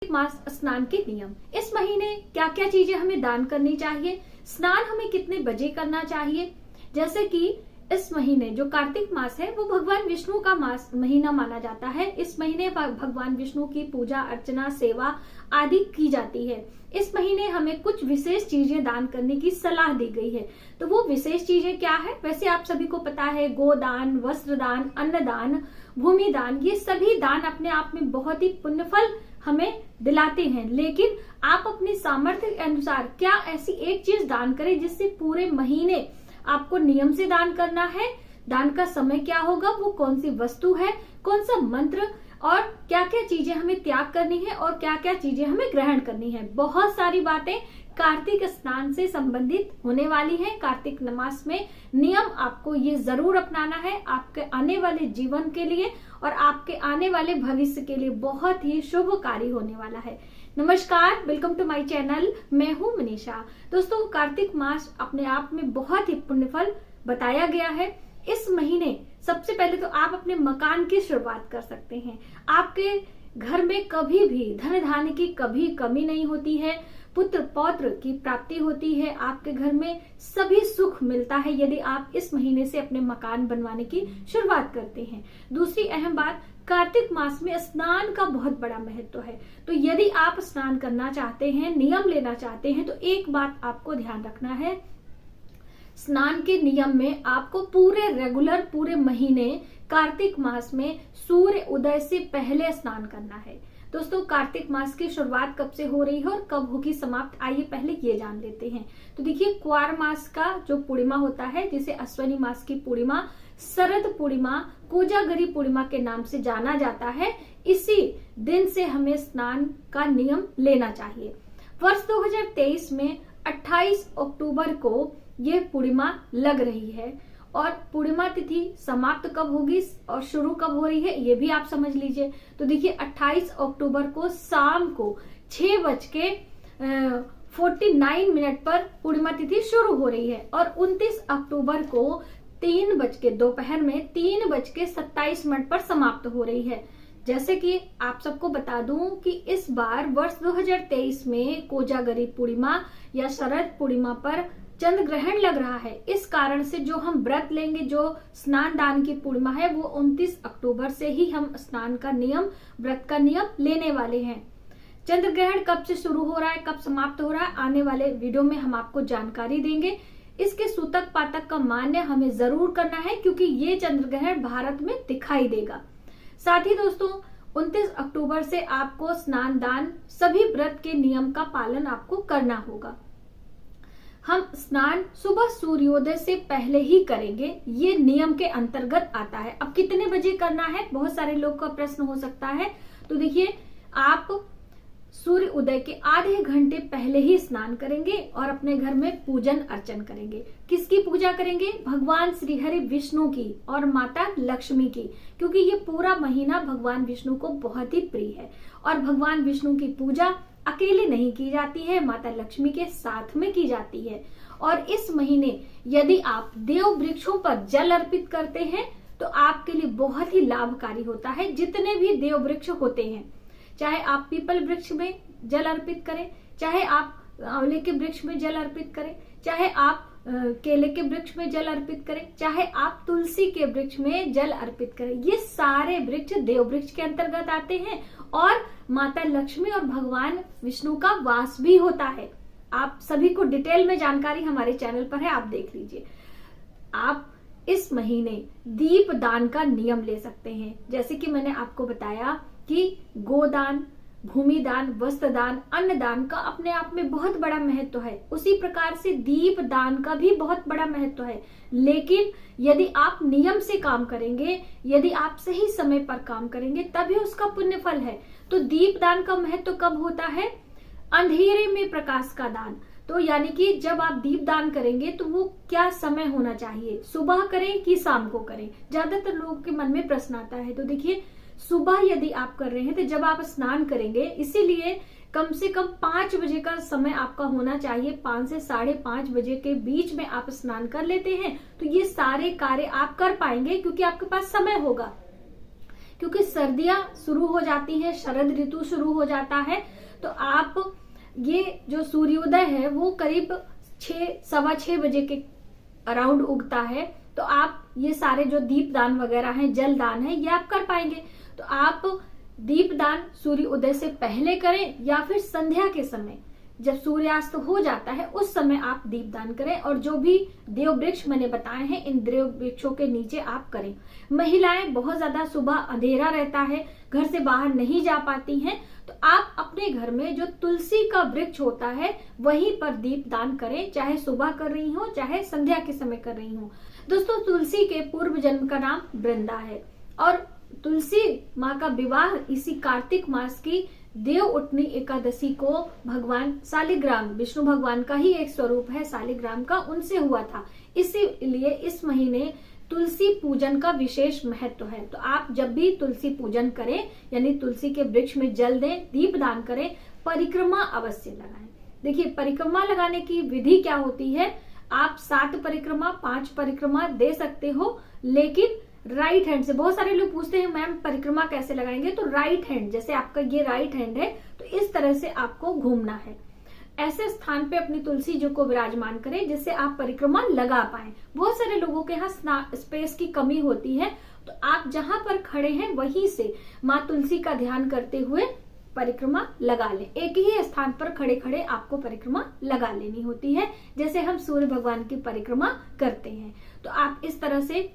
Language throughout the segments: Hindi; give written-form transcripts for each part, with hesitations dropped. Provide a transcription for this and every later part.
कार्तिक मास स्नान के नियम। इस महीने क्या क्या चीजें हमें दान करनी चाहिए, स्नान हमें कितने बजे करना चाहिए। जैसे कि इस महीने जो कार्तिक मास है वो भगवान विष्णु का मास महीना माना जाता है। इस महीने भगवान विष्णु की पूजा अर्चना सेवा आदि की जाती है। इस महीने हमें कुछ विशेष चीजें दान करने की सलाह दी गई है। तो वो विशेष चीजें क्या है, वैसे आप सभी को पता है, गोदान, वस्त्र दान, अन्न दान, भूमि दान, ये सभी दान अपने आप में बहुत ही पुण्यफल हमें दिलाते हैं। लेकिन आप अपनी सामर्थ्य के अनुसार क्या ऐसी एक चीज दान करें जिससे पूरे महीने आपको नियम से दान करना है। दान का समय क्या होगा, वो कौन सी वस्तु है, कौन सा मंत्र, और क्या क्या चीजें हमें त्याग करनी है और क्या क्या चीजें हमें ग्रहण करनी है। बहुत सारी बातें कार्तिक स्नान से संबंधित होने वाली हैं। कार्तिक मास में नियम आपको ये जरूर अपनाना है, आपके आने वाले जीवन के लिए और आपके आने वाले भविष्य के लिए बहुत ही शुभकारी होने वाला है। नमस्कार, वेलकम टू माय चैनल, मैं हूँ मनीषा। दोस्तों, कार्तिक मास अपने आप में बहुत ही पुण्यफल बताया गया है। इस महीने सबसे पहले तो आप अपने मकान की शुरुआत कर सकते हैं। आपके घर में कभी भी धन धान्य की कभी कमी नहीं होती है, पुत्र पौत्र की प्राप्ति होती है, आपके घर में सभी सुख मिलता है यदि आप इस महीने से अपने मकान बनवाने की शुरुआत करते हैं। दूसरी अहम बात, कार्तिक मास में स्नान का बहुत बड़ा महत्व है। तो यदि आप स्नान करना चाहते हैं, नियम लेना चाहते हैं, तो एक बात आपको ध्यान रखना है, स्नान के नियम में आपको पूरे महीने कार्तिक मास में सूर्य उदय से पहले स्नान करना है। दोस्तों, कार्तिक मास की शुरुआत कब से हो रही है और कब होगी समाप्त, आइए पहले ये जान लेते हैं। तो देखिए, क्वार मास का जो पूर्णिमा होता है, जिसे अश्विनी मास की पूर्णिमा, शरद पूर्णिमा, कोजागरी पूर्णिमा के नाम से जाना जाता है, इसी दिन से हमें स्नान का नियम लेना चाहिए। वर्ष 2023 में 28 अक्टूबर को ये पूर्णिमा लग रही है और पूर्णिमा तिथि समाप्त कब होगी और शुरू कब हो रही है, ये भी आप समझ लीजिए। तो देखिए, 28 अक्टूबर को शाम को 6:49 पर पूर्णिमा तिथि शुरू हो रही है और 29 अक्टूबर को दोपहर में 3:27 पर समाप्त हो रही है। जैसे कि आप सबको बता दूं कि इस बार वर्ष 2023 में कोजागरी पूर्णिमा या शरद पूर्णिमा पर चंद्र ग्रहण लग रहा है। इस कारण से जो हम व्रत लेंगे, जो स्नान दान की पूर्णिमा है, वो 29 अक्टूबर से ही हम स्नान का नियम, व्रत का नियम लेने वाले हैं। चंद्र ग्रहण कब से शुरू हो रहा है, कब समाप्त हो रहा है, आने वाले वीडियो में हम आपको जानकारी देंगे। इसके सूतक पातक का मान्य हमें जरूर करना है क्योंकि ये चंद्र ग्रहण भारत में दिखाई देगा। साथ ही दोस्तों, 29 अक्टूबर से आपको स्नान दान सभी व्रत के नियम का पालन आपको करना होगा। हम स्नान सुबह सूर्योदय से पहले ही करेंगे, ये नियम के अंतर्गत आता है। अब कितने बजे करना है, बहुत सारे लोग का प्रश्न हो सकता है। तो देखिए, आप सूर्य उदय के आधे घंटे पहले ही स्नान करेंगे और अपने घर में पूजन अर्चन करेंगे। किसकी पूजा करेंगे, भगवान श्री हरि विष्णु की और माता लक्ष्मी की, क्योंकि ये पूरा महीना भगवान विष्णु को बहुत ही प्रिय है और भगवान विष्णु की पूजा अकेले नहीं की जाती है, माता लक्ष्मी के साथ में की जाती है। और इस महीने यदि आप देव वृक्षों पर जल अर्पित करते हैं तो आपके लिए बहुत ही लाभकारी होता है। जितने भी देव वृक्ष होते हैं, चाहे आप पीपल वृक्ष में जल अर्पित करें, चाहे आप आंवले के वृक्ष में जल अर्पित करें, चाहे आप केले के वृक्ष में जल अर्पित करें, चाहे आप तुलसी के वृक्ष में जल अर्पित करें, ये सारे वृक्ष देव वृक्ष के अंतर्गत आते हैं और माता लक्ष्मी और भगवान विष्णु का वास भी होता है। आप सभी को डिटेल में जानकारी हमारे चैनल पर है, आप देख लीजिए। आप इस महीने दीप दान का नियम ले सकते हैं। जैसे कि मैंने आपको बताया कि गोदान, भूमि दान, वस्त्र दान, अन्न दान का अपने आप में बहुत बड़ा महत्व है, उसी प्रकार से दीप दान का भी बहुत बड़ा महत्व है। लेकिन यदि आप नियम से काम करेंगे, यदि आप सही समय पर काम करेंगे, तभी उसका पुण्य फल है। तो दीप दान का महत्व कब होता है, अंधेरे में प्रकाश का दान। तो यानी कि जब आप दीप दान करेंगे तो वो क्या समय होना चाहिए, सुबह करें कि शाम को करें, ज्यादातर लोगों के मन में प्रश्न आता है। तो देखिए, सुबह यदि आप कर रहे हैं तो जब आप स्नान करेंगे, इसीलिए कम से कम 5 बजे का समय आपका होना चाहिए। 5 से 5:30 बजे के बीच में आप स्नान कर लेते हैं तो ये सारे कार्य आप कर पाएंगे क्योंकि आपके पास समय होगा। क्योंकि सर्दियां शुरू हो जाती हैं, शरद ऋतु शुरू हो जाता है, तो आप ये जो सूर्योदय है वो करीब 6-6:15 बजे के अराउंड उगता है। तो आप ये सारे जो दीपदान वगैरह हैं, जलदान है, ये आप कर पाएंगे। तो आप दीपदान सूर्य उदय से पहले करें या फिर संध्या के समय जब सूर्यास्त हो जाता है उस समय आप दीपदान करें। और जो भी देव वृक्ष मैंने बताए हैं इन देव वृक्षों के नीचे आप करें। महिलाएं बहुत ज्यादा सुबह अंधेरा रहता है, घर से बाहर नहीं जा पाती हैं, तो आप अपने घर में जो तुलसी का वृक्ष होता है वहीं पर दीपदान करें, चाहे सुबह कर रही हो चाहे संध्या के समय कर रही हो। दोस्तों, तुलसी के पूर्व जन्म का नाम वृंदा है और तुलसी माँ का विवाह इसी कार्तिक मास की देव उठनी एकादशी को भगवान शालिग्राम, विष्णु भगवान का ही एक स्वरूप है शालिग्राम का, उनसे हुआ था। इसीलिए इस महीने तुलसी पूजन का विशेष महत्व है। तो आप जब भी तुलसी पूजन करें यानी तुलसी के वृक्ष में जल दें, दीपदान करें, परिक्रमा अवश्य लगाएं। देखिए, परिक्रमा लगाने की विधि क्या होती है, आप 7 परिक्रमा 5 परिक्रमा दे सकते हो, लेकिन राइट हैंड से। बहुत सारे लोग पूछते हैं मैम परिक्रमा कैसे लगाएंगे, तो राइट हैंड, जैसे आपका ये राइट हैंड है तो इस तरह से आपको घूमना है। ऐसे स्थान पे अपनी तुलसी जी को विराजमान करें जिससे आप परिक्रमा लगा पाए। बहुत सारे लोगों के यहाँ स्पेस की कमी होती है, तो आप जहां पर खड़े हैं वहीं से माँ तुलसी का ध्यान करते हुए परिक्रमा लगा लें। एक ही स्थान पर खड़े खड़े आपको परिक्रमा लगा लेनी होती है, जैसे हम सूर्य भगवान की परिक्रमा करते हैं। तो आप इस तरह से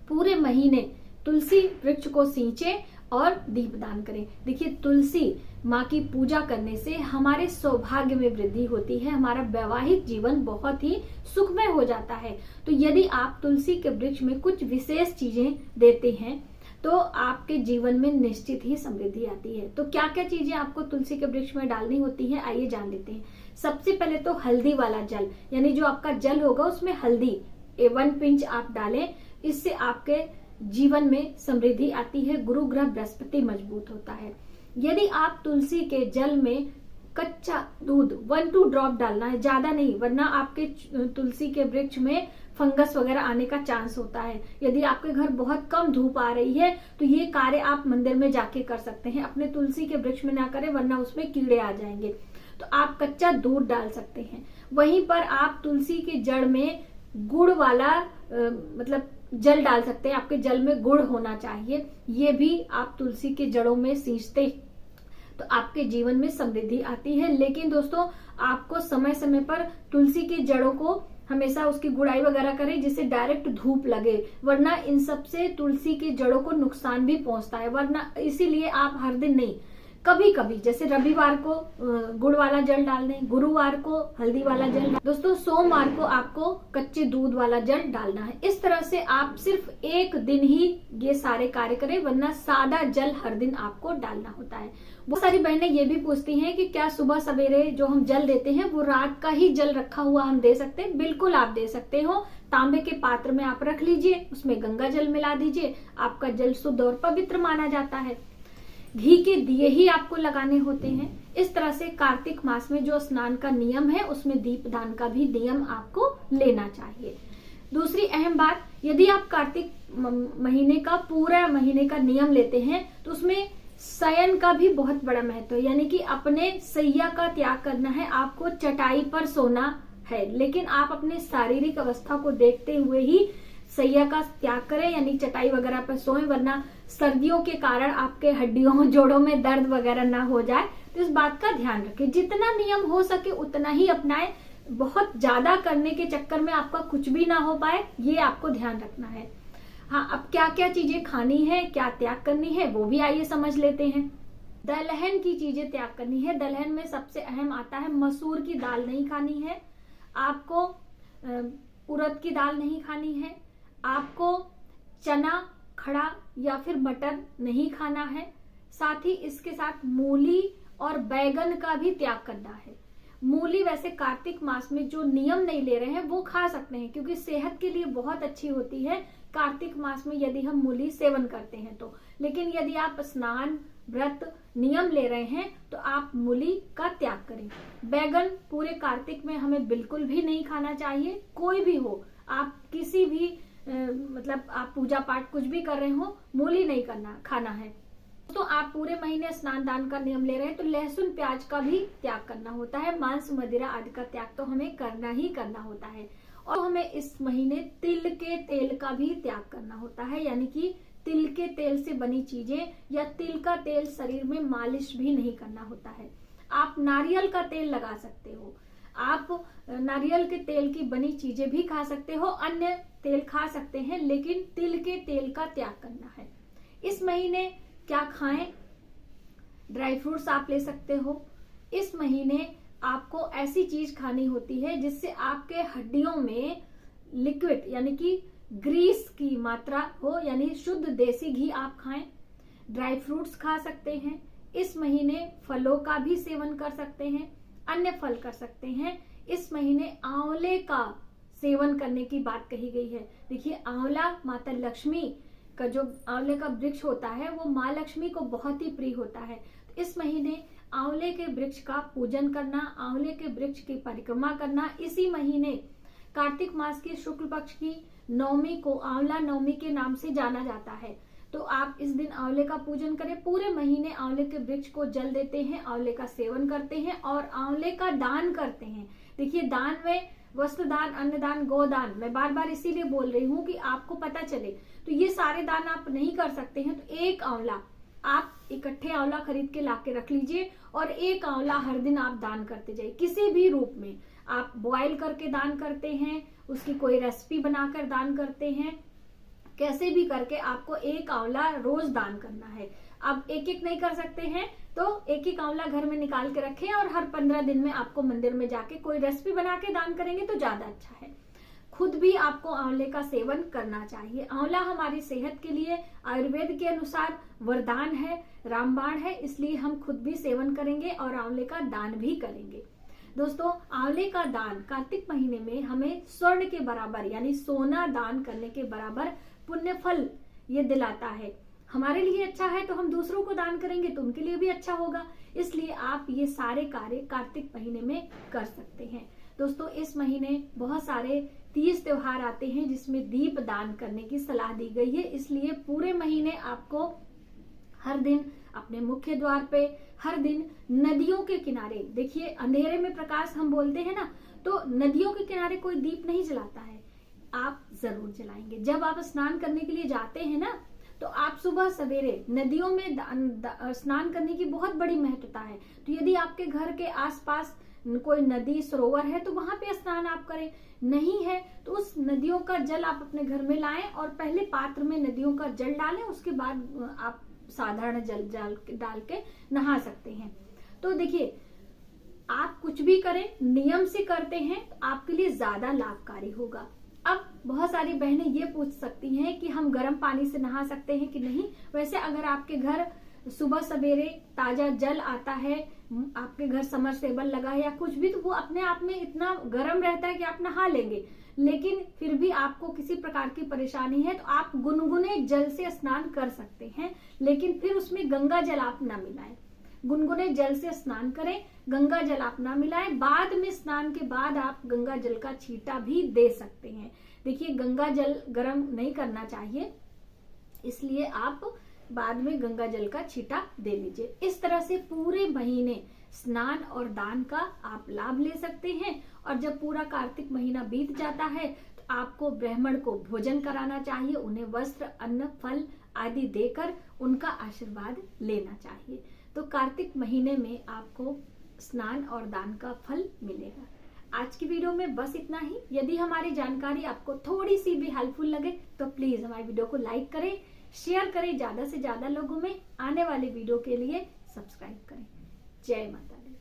पूरे महीने तुलसी वृक्ष को सींचे और दीपदान करें। देखिए, तुलसी माँ की पूजा करने से हमारे सौभाग्य में वृद्धि होती है, हमारा वैवाहिक जीवन बहुत ही सुखमय हो जाता है। तो यदि आप तुलसी के वृक्ष में कुछ विशेष चीजें देते हैं तो आपके जीवन में निश्चित ही समृद्धि आती है। तो क्या क्या चीजें आपको तुलसी के वृक्ष में डालनी होती है, आइए जान लेते हैं। सबसे पहले तो हल्दी वाला जल, यानी जो आपका जल होगा उसमें हल्दी 1 पिंच आप डालें, इससे आपके जीवन में समृद्धि आती है, गुरु ग्रह बृहस्पति मजबूत होता है। यदि आप तुलसी के जल में कच्चा दूध 1-2 ड्रॉप डालना है, ज्यादा नहीं, वरना आपके तुलसी के वृक्ष में फंगस वगैरह आने का चांस होता है। यदि आपके घर बहुत कम धूप आ रही है तो ये कार्य आप मंदिर में जाके कर सकते हैं, अपने तुलसी के वृक्ष में ना करें वरना उसमें कीड़े आ जाएंगे। तो आप कच्चा दूध डाल सकते हैं। वहीं पर आप तुलसी की जड़ में गुड़ वाला मतलब जल डाल सकते हैं, आपके जल में गुड़ होना चाहिए। ये भी आप तुलसी के जड़ों में सींचते तो आपके जीवन में समृद्धि आती है। लेकिन दोस्तों, आपको समय समय पर तुलसी की जड़ों को हमेशा उसकी गुड़ाई वगैरह करें जिससे डायरेक्ट धूप लगे, वरना इन सब से तुलसी की जड़ों को नुकसान भी पहुंचता है। वरना इसीलिए आप हर दिन नहीं, कभी कभी, जैसे रविवार को गुड़ वाला जल डाल दें, गुरुवार को हल्दी वाला जल, दोस्तों सोमवार को आपको कच्चे दूध वाला जल डालना है। इस तरह से आप सिर्फ एक दिन ही ये सारे कार्य करें, वरना सादा जल हर दिन आपको डालना होता है। बहुत सारी बहनें ये भी पूछती हैं कि क्या सुबह सवेरे जो हम जल देते हैं वो रात का ही जल रखा हुआ हम दे सकते हैं? बिल्कुल आप दे सकते हो। तांबे के पात्र में आप रख लीजिए, उसमें गंगा जल मिला दीजिए, आपका जल शुद्ध और पवित्र माना जाता है। घी के दिए ही आपको लगाने होते हैं। इस तरह से कार्तिक मास में जो स्नान का नियम है उसमें दीपदान का भी नियम आपको लेना चाहिए। दूसरी अहम बात, यदि आप कार्तिक महीने का पूरा महीने का नियम लेते हैं तो उसमें शयन का भी बहुत बड़ा महत्व है, यानी कि अपने सैया का त्याग करना है, आपको चटाई पर सोना है। लेकिन आप अपने शारीरिक अवस्था को देखते हुए ही सैया का त्याग करें, यानी चटाई वगैरह पर सोएं, वरना सर्दियों के कारण आपके हड्डियों जोड़ों में दर्द वगैरह ना हो जाए। तो इस बात का ध्यान रखें, जितना नियम हो सके उतना ही अपनाएं। बहुत ज्यादा करने के चक्कर में आपका कुछ भी ना हो पाए, ये आपको ध्यान रखना है। हाँ, अब क्या क्या चीजें खानी है, क्या त्याग करनी है, वो भी आइए समझ लेते हैं। दलहन की चीजें त्याग करनी है। दलहन में सबसे अहम आता है मसूर की दाल नहीं खानी है, आपको उड़द की दाल नहीं खानी है, आपको चना, खड़ा या फिर मटर नहीं खाना है। साथ ही इसके साथ मूली और बैगन का भी त्याग करना है। मूली वैसे कार्तिक मास में जो नियम नहीं ले रहे हैं वो खा सकते हैं, क्योंकि सेहत के लिए बहुत अच्छी होती है कार्तिक मास में यदि हम मूली सेवन करते हैं तो। लेकिन यदि आप स्नान व्रत नियम ले रहे हैं तो आप मूली का त्याग करें। बैगन पूरे कार्तिक में हमें बिल्कुल भी नहीं खाना चाहिए, कोई भी हो, आप किसी भी मतलब आप पूजा पाठ कुछ भी कर रहे हो, मूली नहीं खाना है। तो आप पूरे महीने स्नान दान का नियम ले रहे हैं तो लहसुन प्याज का भी त्याग करना होता है, मांस मदिरा आदि का त्याग तो हमें करना ही करना होता है। और हमें इस महीने तिल के तेल का भी त्याग करना होता है, यानी कि तिल के तेल से बनी चीजें या तिल का तेल शरीर में मालिश भी नहीं करना होता है। आप नारियल का तेल लगा सकते हो, आप नारियल के तेल की बनी चीजें भी खा सकते हो, अन्य तेल खा सकते हैं, लेकिन तिल के तेल का त्याग करना है। इस महीने क्या खाएं? ड्राई फ्रूट्स आप ले सकते हो। इस महीने आपको ऐसी चीज खानी होती है जिससे आपके हड्डियों में लिक्विड यानी कि ग्रीस की मात्रा हो, यानी शुद्ध देसी घी आप खाएं। ड्राई फ्रूट्स खा सकते हैं। इस महीने फलों का भी सेवन कर सकते हैं, अन्य फल कर सकते हैं। इस महीने आंवले का सेवन करने की बात कही गई है। देखिए, आंवला माता लक्ष्मी का जो आंवले का वृक्ष होता है वो माँ लक्ष्मी को बहुत ही प्रिय होता है। तो इस महीने आंवले के वृक्ष का पूजन करना, आंवले के वृक्ष की परिक्रमा करना। इसी महीने कार्तिक मास की शुक्ल पक्ष की नवमी को आंवला नवमी के नाम से जाना जाता है। तो आप इस दिन आंवले का पूजन करें। पूरे महीने आंवले के वृक्ष को जल देते हैं, आंवले का सेवन करते हैं और आंवले का दान करते हैं। देखिए, दान में वस्त्र दान, अन्न दान, गोदान, मैं बार बार इसीलिए बोल रही हूँ कि आपको पता चले। तो ये सारे दान आप नहीं कर सकते हैं तो एक आंवला आप इकट्ठे आंवला खरीद के लाके रख लीजिए और एक आंवला हर दिन आप दान करते जाइए। किसी भी रूप में आप बॉयल करके दान करते हैं, उसकी कोई रेसिपी बनाकर दान करते हैं, कैसे भी करके आपको एक आंवला रोज दान करना है। आप एक एक नहीं कर सकते हैं तो एक एक आंवला घर में निकाल के रखें और हर 15 दिन में आपको मंदिर में जाके कोई रेसिपी बना के दान करेंगे तो ज्यादा अच्छा है। खुद भी आपको आंवले का सेवन करना चाहिए। आंवला हमारी सेहत के लिए आयुर्वेद के अनुसार वरदान है, रामबाण है, इसलिए हम खुद भी सेवन करेंगे और आंवले का दान भी करेंगे। दोस्तों, आंवले का दान कार्तिक महीने में हमें स्वर्ण के बराबर यानी सोना दान करने के बराबर पुण्य फल ये दिलाता है। हमारे लिए अच्छा है तो हम दूसरों को दान करेंगे तो उनके लिए भी अच्छा होगा। इसलिए आप ये सारे कार्य कार्तिक महीने में कर सकते हैं। दोस्तों, इस महीने बहुत सारे तीज त्योहार आते हैं जिसमें दीप दान करने की सलाह दी गई है। इसलिए पूरे महीने आपको हर दिन अपने मुख्य द्वार पे, हर दिन नदियों के किनारे, देखिए अंधेरे में प्रकाश हम बोलते हैं ना, तो नदियों के किनारे कोई दीप नहीं जलाता है, आप जरूर जलाएंगे। जब आप स्नान करने के लिए जाते हैं ना तो आप सुबह सवेरे नदियों में स्नान करने की बहुत बड़ी महत्वता है। तो यदि आपके घर के आसपास कोई नदी सरोवर है तो वहां पे स्नान आप करें, नहीं है तो उस नदियों का जल आप अपने घर में लाएं और पहले पात्र में नदियों का जल डालें, उसके बाद आप साधारण जल डाल के नहा सकते हैं। तो देखिए, आप कुछ भी करें नियम से करते हैं तो आपके लिए ज्यादा लाभकारी होगा। अब बहुत सारी बहनें ये पूछ सकती हैं कि हम गर्म पानी से नहा सकते हैं कि नहीं। वैसे अगर आपके घर सुबह सवेरे ताजा जल आता है, आपके घर समरसेबल लगा है या कुछ भी, तो वो अपने आप में इतना गर्म रहता है कि आप नहा लेंगे। लेकिन फिर भी आपको किसी प्रकार की परेशानी है तो आप गुनगुने जल से स्नान कर सकते हैं, लेकिन फिर उसमें गंगा जल आप ना मिलाएं। गुनगुने जल से स्नान करें, गंगा जल आप ना मिलाएं। बाद में स्नान के बाद आप गंगा जल का छींटा भी दे सकते हैं। देखिए, गंगा जल गर्म नहीं करना चाहिए, इसलिए आप बाद में गंगा जल का छींटा दे लीजिए। इस तरह से पूरे महीने स्नान और दान का आप लाभ ले सकते हैं। और जब पूरा कार्तिक महीना बीत जाता है तो आपको ब्राह्मण को भोजन कराना चाहिए, उन्हें वस्त्र, अन्न, फल आदि देकर उनका आशीर्वाद लेना चाहिए। तो कार्तिक महीने में आपको स्नान और दान का फल मिलेगा। आज की वीडियो में बस इतना ही। यदि हमारी जानकारी आपको थोड़ी सी भी हेल्पफुल लगे तो प्लीज हमारी वीडियो को लाइक करें, शेयर करें, ज्यादा से ज्यादा लोगों में आने वाले वीडियो के लिए सब्सक्राइब करें। जय माता दी।